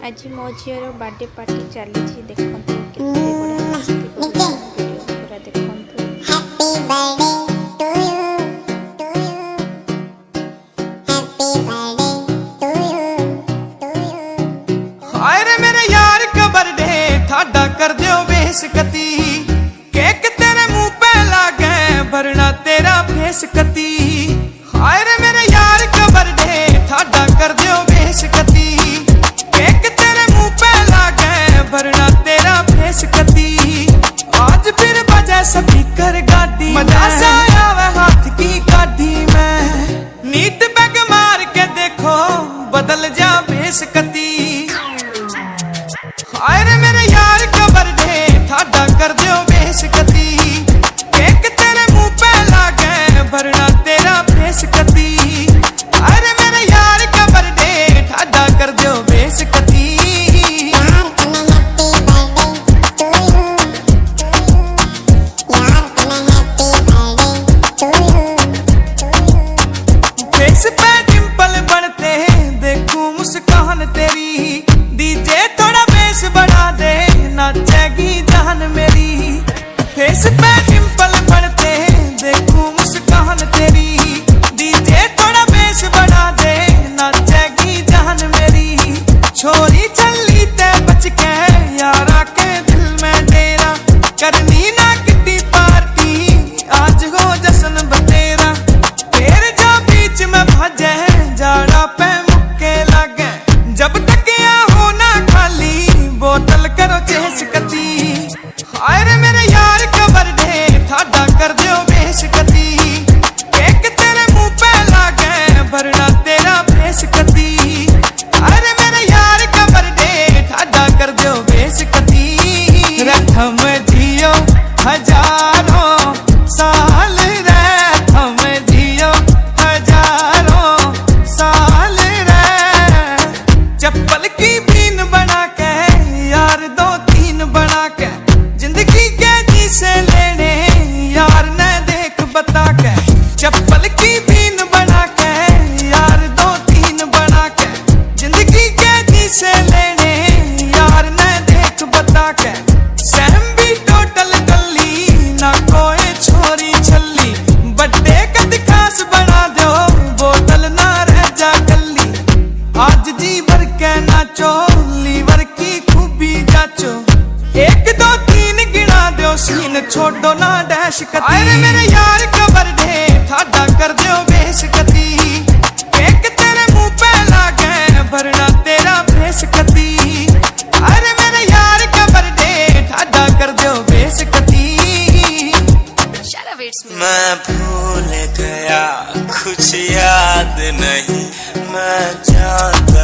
आज मो झीर बर्थडे पार्टी चली देखते पूरा देखते। अरे मेरे यार का बर्थडे थाड़ा कर दियो बेसकती, केक तेरे मुंह पे लागे भरना तेरा फेस कती। अरे मेरे यार का बर्थडे थाड़ा कर दियो बेसकती, केक तेरे मुंह पे लागे भरना तेरा फेस कती। आज फिर बजे स्पीकर गाड़ी मजा सा आवे हाथ की काठी में, नीट बैग मार के देखो बदल जा बेसकती। अरे मेरे यार का बर्थडे थाड़ा कर दियो बेसकती, केक तेरे मुंह पे लागे भरना तेरा फेस कती। अरे मेरे यार का बर्थडे थाड़ा कर दियो बेसकती। फेस पे डिंपल बनते देखूं मुस्कान तेरी, डीजे थोड़ा बेस बढ़ा दे नाचेगी जान मेरी। फेस पे डिंपल बनते देखूं मुस्कान तेरी, डीजे थोड़ा बेस बढ़ा दे नाचेगी जान मेरी। छोरी चली ते बच के यारा के दिल में डेरा, करनी ना किट्टी पार्टी आज हो जश्न बतेरा। तेरे जो बीच में भजे जाड़ा पे मुक्के लगे, जब तक या हो ना खाली बोतल करो चेस कती। अरे मेरे यार का बर्थडे थाड़ा कर दियो बेसकती, केक तेरे मुंह पे लागे भरना तेरा फेस कती। अरे मेरे यार का बर्थडे थाड़ा कर दियो बेसकती। रथम जियो हजारों साल रे, थम जियो हजारों साल रे। चप्पल की बीन बना के यार दो तीन बना के, जिंदगी के जी से लेने यार ने देख बता के। चप्पल की बीन बना के यार दो तीन बना के, जिंदगी के जी से लेने यार ने देख बता के। सहम भी टोटल गली ना कोई छोरी छली, बर्थडे कद खास बना दो बोतल ना रह जा गली। आज जी भर के नाचो लीवर की खूबी जाचो, एक दो तीन गिना दो सीन छोड़ो ना डैश कती। अरे मेरे यार का बर्थडे थाड़ा कर दियो बेसकती, केक तेरे मुंह पे लागे भरना तेरा फेस कती। अरे मेरे यार का बर्थडे थाड़ा कर दियो बेसकती। मैं भूल गया कुछ याद नहीं, मैं चाहता